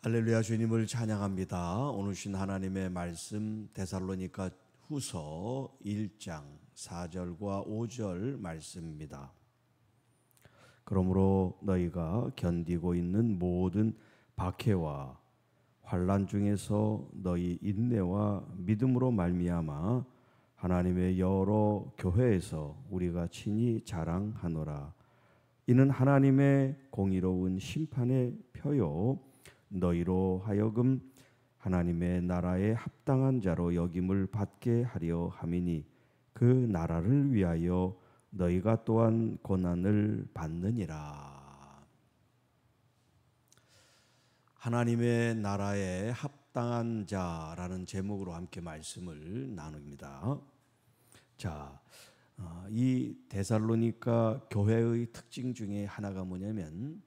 할렐루야. 주님을 찬양합니다. 오늘 신 하나님의 말씀 데살로니가 후서 1장 4절과 5절 말씀입니다. 그러므로 너희가 견디고 있는 모든 박해와 환난 중에서 너희 인내와 믿음으로 말미암아 하나님의 여러 교회에서 우리가 친히 자랑하노라. 이는 하나님의 공의로운 심판의 표요 너희로 하여금 하나님의 나라에 합당한 자로 여김을 받게 하려 함이니 그 나라를 위하여 너희가 또한 고난을 받느니라. 하나님의 나라에 합당한 자라는 제목으로 함께 말씀을 나눕니다. 자, 이 데살로니가 교회의 특징 중에 하나가 뭐냐면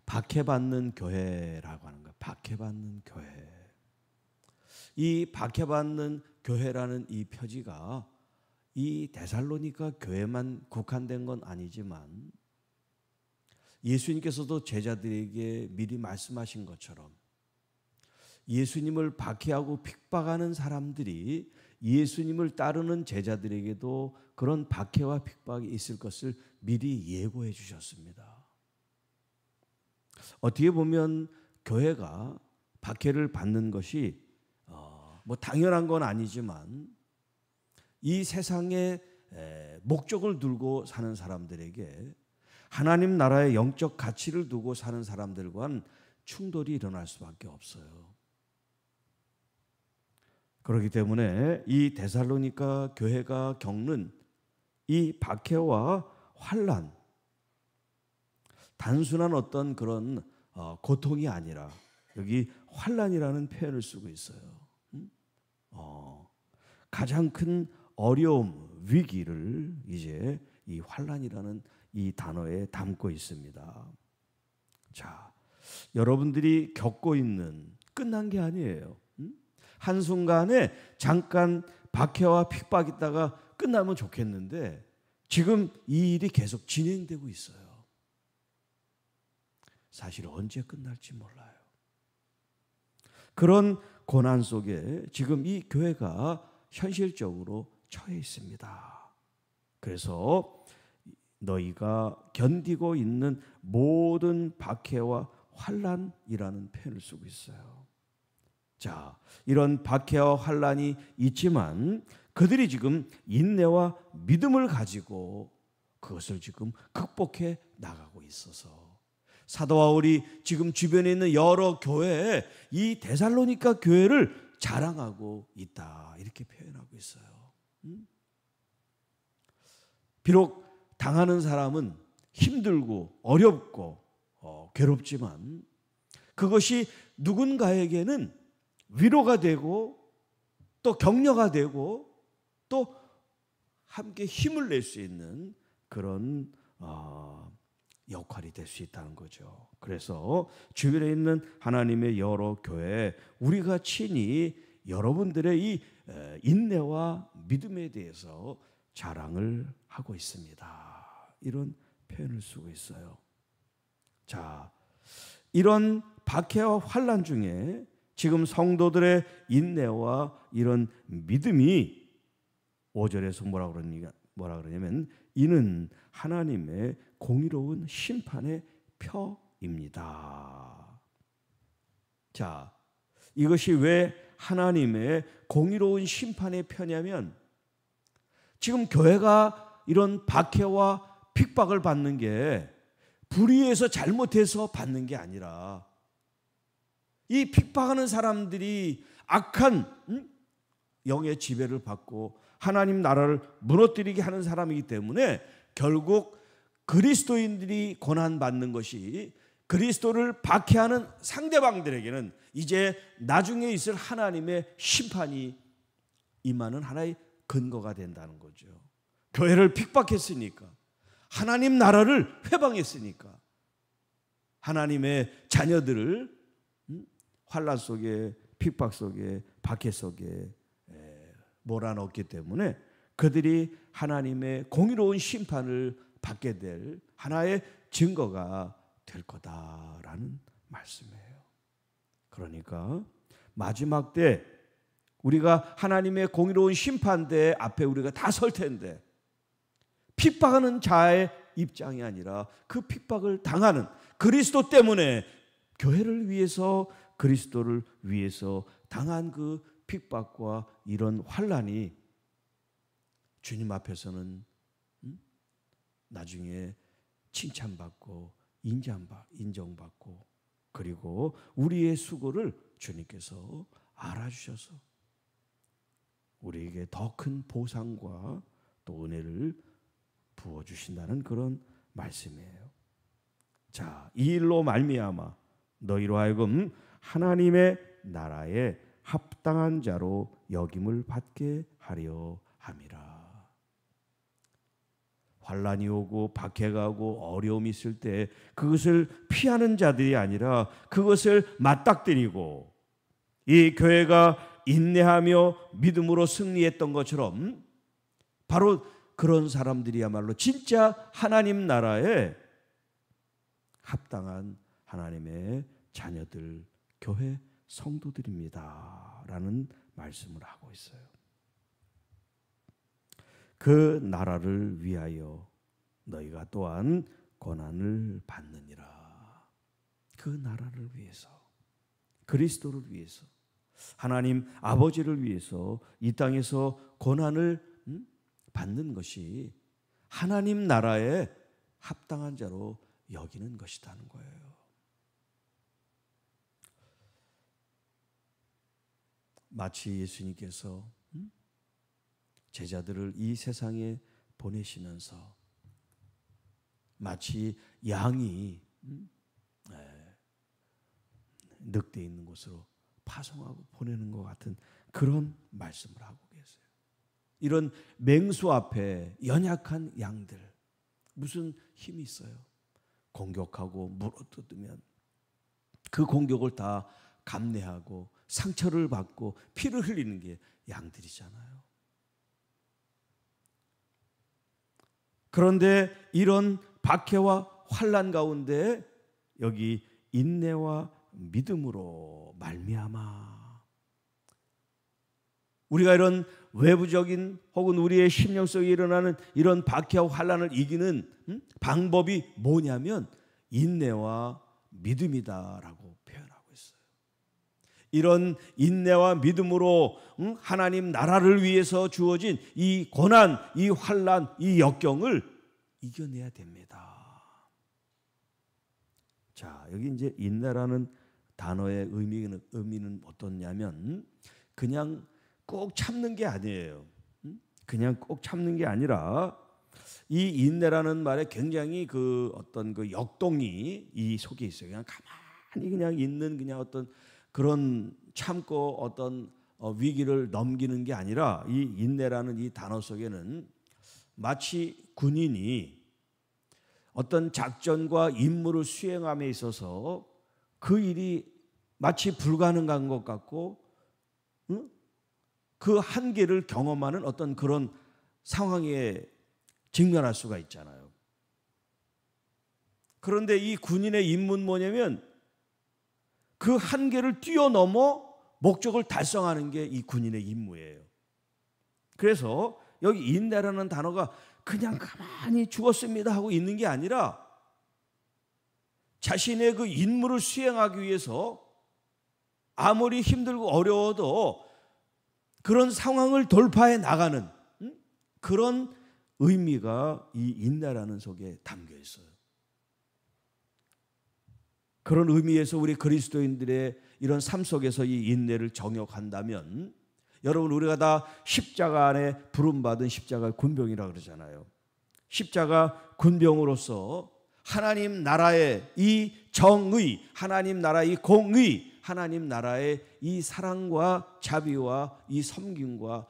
박해받는 교회라고 하는 거예요. 박해받는 교회. 이 박해받는 교회라는 이 표지가 이 데살로니가 교회만 국한된 건 아니지만 예수님께서도 제자들에게 미리 말씀하신 것처럼 예수님을 박해하고 핍박하는 사람들이 예수님을 따르는 제자들에게도 그런 박해와 핍박이 있을 것을 미리 예고해 주셨습니다. 어떻게 보면 교회가 박해를 받는 것이 뭐 당연한 건 아니지만 이 세상에 목적을 두고 사는 사람들에게 하나님 나라의 영적 가치를 두고 사는 사람들과는 충돌이 일어날 수밖에 없어요. 그렇기 때문에 이 데살로니가 교회가 겪는 이 박해와 환난, 단순한 어떤 그런 고통이 아니라 여기 환난이라는 표현을 쓰고 있어요. 가장 큰 어려움, 위기를 이제 이 환난이라는 이 단어에 담고 있습니다. 자, 여러분들이 겪고 있는 끝난 게 아니에요. 한순간에 잠깐 박해와 핍박이 있다가 끝나면 좋겠는데 지금 이 일이 계속 진행되고 있어요. 사실 언제 끝날지 몰라요. 그런 고난 속에 지금 이 교회가 현실적으로 처해 있습니다. 그래서 너희가 견디고 있는 모든 박해와 환난이라는 표현을 쓰고 있어요. 자, 이런 박해와 환난이 있지만 그들이 지금 인내와 믿음을 가지고 그것을 지금 극복해 나가고 있어서 사도 바울이 지금 주변에 있는 여러 교회에 이 데살로니가 교회를 자랑하고 있다 이렇게 표현하고 있어요. 비록 당하는 사람은 힘들고 어렵고 괴롭지만 그것이 누군가에게는 위로가 되고 또 격려가 되고 또 함께 힘을 낼 수 있는 그런 역할이 될 수 있다는 거죠. 그래서 주변에 있는 하나님의 여러 교회 우리가 친히 여러분들의 이 인내와 믿음에 대해서 자랑을 하고 있습니다. 이런 표현을 쓰고 있어요. 자, 이런 박해와 환난 중에 지금 성도들의 인내와 이런 믿음이 5절에서 뭐라 그러냐면 이는 하나님의 공의로운 심판의 표입니다. 자, 이것이 왜 하나님의 공의로운 심판의 표냐면 지금 교회가 이런 박해와 핍박을 받는 게 불의해서 잘못해서 받는 게 아니라 이 핍박하는 사람들이 악한 영의 지배를 받고 하나님 나라를 무너뜨리게 하는 사람이기 때문에 결국 그리스도인들이 고난받는 것이 그리스도를 박해하는 상대방들에게는 이제 나중에 있을 하나님의 심판이 임하는 하나의 근거가 된다는 거죠. 교회를 핍박했으니까 하나님 나라를 회방했으니까 하나님의 자녀들을 환난 속에 핍박 속에 박해 속에 몰아넣기 때문에 그들이 하나님의 공의로운 심판을 받게 될 하나의 증거가 될 거다라는 말씀이에요. 그러니까 마지막 때 우리가 하나님의 공의로운 심판대 앞에 우리가 다 설 텐데 핍박하는 자의 입장이 아니라 그 핍박을 당하는 그리스도 때문에 교회를 위해서 그리스도를 위해서 당한 그 핍박과 이런 환난이 주님 앞에서는 나중에 칭찬받고 인정받고 그리고 우리의 수고를 주님께서 알아주셔서 우리에게 더 큰 보상과 또 은혜를 부어주신다는 그런 말씀이에요. 자, 이 일로 말미암아 너희로 하여금 하나님의 나라에 합당한 자로 여김을 받게 하려 함이라. 환난이 오고 박해가 오고 어려움이 있을 때 그것을 피하는 자들이 아니라 그것을 맞닥뜨리고 이 교회가 인내하며 믿음으로 승리했던 것처럼 바로 그런 사람들이야말로 진짜 하나님 나라에 합당한 하나님의 자녀들, 교회 성도들입니다 라는 말씀을 하고 있어요. 그 나라를 위하여 너희가 또한 고난을 받느니라. 그 나라를 위해서, 그리스도를 위해서, 하나님 아버지를 위해서 이 땅에서 고난을 받는 것이 하나님 나라에 합당한 자로 여기는 것이라는 거예요. 마치 예수님께서 제자들을 이 세상에 보내시면서 마치 양이 늑대 있는 곳으로 파송하고 보내는 것 같은 그런 말씀을 하고 계세요. 이런 맹수 앞에 연약한 양들 무슨 힘이 있어요? 공격하고 물어뜯으면 그 공격을 다 감내하고 상처를 받고 피를 흘리는 게 양들이잖아요. 그런데 이런 박해와 환난 가운데 여기 인내와 믿음으로 말미암아 우리가 이런 외부적인 혹은 우리의 심령 속에 일어나는 이런 박해와 환난을 이기는 방법이 뭐냐면 인내와 믿음이다라고 표현하고 있어요. 이런 인내와 믿음으로 하나님 나라를 위해서 주어진 이 고난, 이 환난, 이 역경을 이겨내야 됩니다. 자, 여기 이제 인내라는 단어의 의미는 어떻냐면 그냥 꼭 참는 게 아니에요. 그냥 꼭 참는 게 아니라 이 인내라는 말에 굉장히 그 어떤 그 역동이 이 속에 있어요. 그냥 가만히 그냥 있는 그냥 어떤 그런 참고 어떤 위기를 넘기는 게 아니라 이 인내라는 이 단어 속에는 마치 군인이 어떤 작전과 임무를 수행함에 있어서 그 일이 마치 불가능한 것 같고 그 한계를 경험하는 어떤 그런 상황에 직면할 수가 있잖아요. 그런데 이 군인의 임무는 뭐냐면 그 한계를 뛰어넘어 목적을 달성하는 게 이 군인의 임무예요. 그래서 여기 인내라는 단어가 그냥 가만히 죽었습니다 하고 있는 게 아니라 자신의 그 임무를 수행하기 위해서 아무리 힘들고 어려워도 그런 상황을 돌파해 나가는 그런 의미가 이 인내라는 속에 담겨 있어요. 그런 의미에서 우리 그리스도인들의 이런 삶 속에서 이 인내를 정역한다면 여러분 우리가 다 십자가 안에 부름받은 십자가 군병이라 그러잖아요. 십자가 군병으로서 하나님 나라의 이 정의, 하나님 나라의 이 공의, 하나님 나라의 이 사랑과 자비와 이 섬김과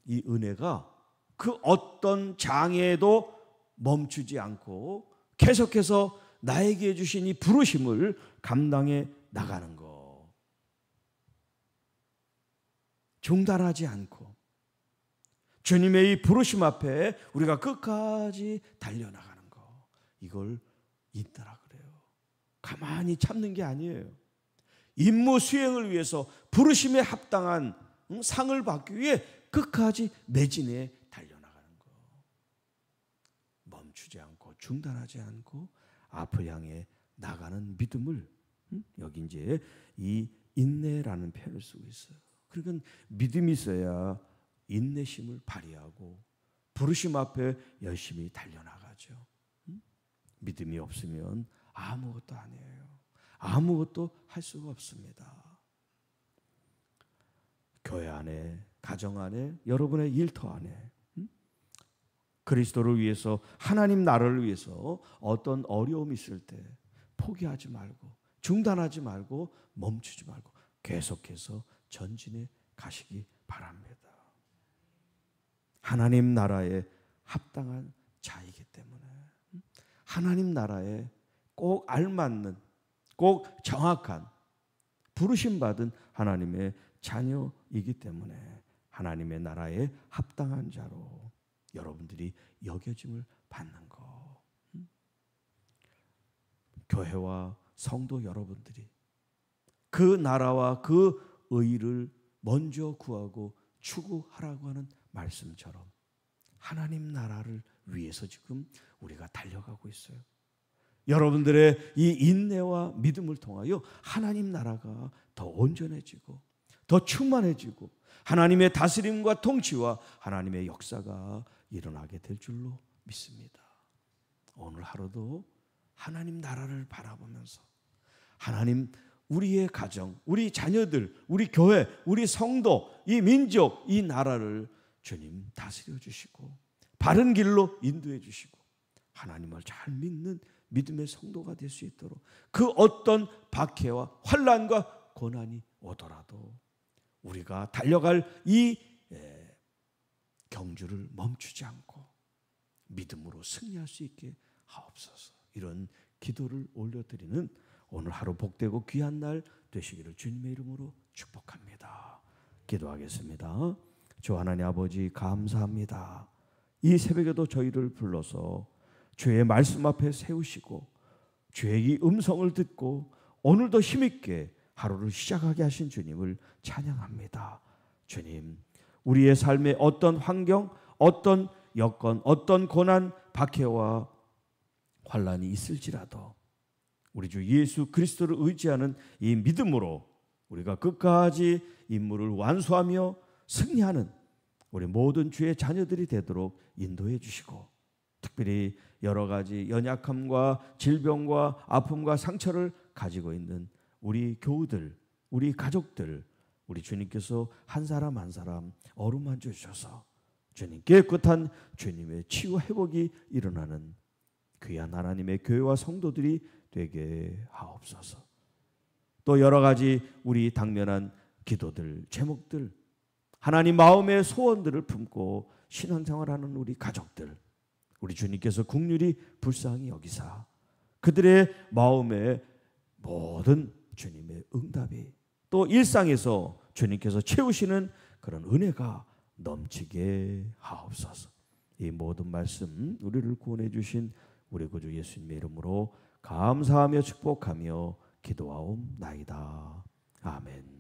이 은혜가 그 어떤 장애에도 멈추지 않고 계속해서 나에게 주신 이 부르심을 감당해 나가는 것. 중단하지 않고 주님의 이 부르심 앞에 우리가 끝까지 달려나가는 것. 이걸 인내라 그래요. 가만히 참는 게 아니에요. 임무 수행을 위해서 부르심에 합당한 상을 받기 위해 끝까지 매진해 달려나가는 것. 멈추지 않고 중단하지 않고 앞을 향해 나가는 믿음을 여기 이제 이 인내라는 표현을 쓰고 있어요. 그러니까 믿음이 있어야 인내심을 발휘하고 부르심 앞에 열심히 달려나가죠. 믿음이 없으면 아무것도 아니에요. 아무것도 할 수가 없습니다. 교회 안에, 가정 안에, 여러분의 일터 안에 그리스도를 위해서, 하나님 나라를 위해서 어떤 어려움이 있을 때 포기하지 말고 중단하지 말고 멈추지 말고 계속해서 전진해 가시기 바랍니다. 하나님 나라에 합당한 자이기 때문에, 하나님 나라에 꼭 알맞는, 꼭 정확한 부르심 받은 하나님의 자녀이기 때문에 하나님의 나라에 합당한 자로 여러분들이 여겨짐을 받는 것. 교회와 성도 여러분들이 그 나라와 그 의를 먼저 구하고 추구하라고 하는 말씀처럼 하나님 나라를 위해서 지금 우리가 달려가고 있어요. 여러분들의 이 인내와 믿음을 통하여 하나님 나라가 더 온전해지고 더 충만해지고 하나님의 다스림과 통치와 하나님의 역사가 일어나게 될 줄로 믿습니다. 오늘 하루도 하나님 나라를 바라보면서 하나님, 우리의 가정, 우리 자녀들, 우리 교회, 우리 성도, 이 민족, 이 나라를 주님 다스려 주시고 바른 길로 인도해 주시고 하나님을 잘 믿는 믿음의 성도가 될 수 있도록 그 어떤 박해와 환난과 고난이 오더라도 우리가 달려갈 이 경주를 멈추지 않고 믿음으로 승리할 수 있게 하옵소서. 이런 기도를 올려드리는 오늘 하루 복되고 귀한 날 되시기를 주님의 이름으로 축복합니다. 기도하겠습니다. 주 하나님 아버지 감사합니다. 이 새벽에도 저희를 불러서 주의 말씀 앞에 세우시고 주의 이 음성을 듣고 오늘도 힘있게 하루를 시작하게 하신 주님을 찬양합니다. 주님, 우리의 삶에 어떤 환경, 어떤 여건, 어떤 고난, 박해와 환난이 있을지라도 우리 주 예수 그리스도를 의지하는 이 믿음으로 우리가 끝까지 임무를 완수하며 승리하는 우리 모든 주의 자녀들이 되도록 인도해 주시고 특별히 여러 가지 연약함과 질병과 아픔과 상처를 가지고 있는 우리 교우들, 우리 가족들, 우리 주님께서 한 사람 한 사람 어루만져 주셔서 주님 깨끗한 주님의 치유 회복이 일어나는 귀한 하나님의 교회와 성도들이 되게 하옵소서. 또 여러 가지 우리 당면한 기도들, 제목들, 하나님 마음의 소원들을 품고 신앙생활하는 우리 가족들, 우리 주님께서 긍휼히 불쌍히 여기사 그들의 마음의 모든 주님의 응답이 또 일상에서 주님께서 채우시는 그런 은혜가 넘치게 하옵소서. 이 모든 말씀 우리를 구원해 주신 우리 구주 예수님의 이름으로 감사하며 축복하며 기도하옵나이다. 아멘.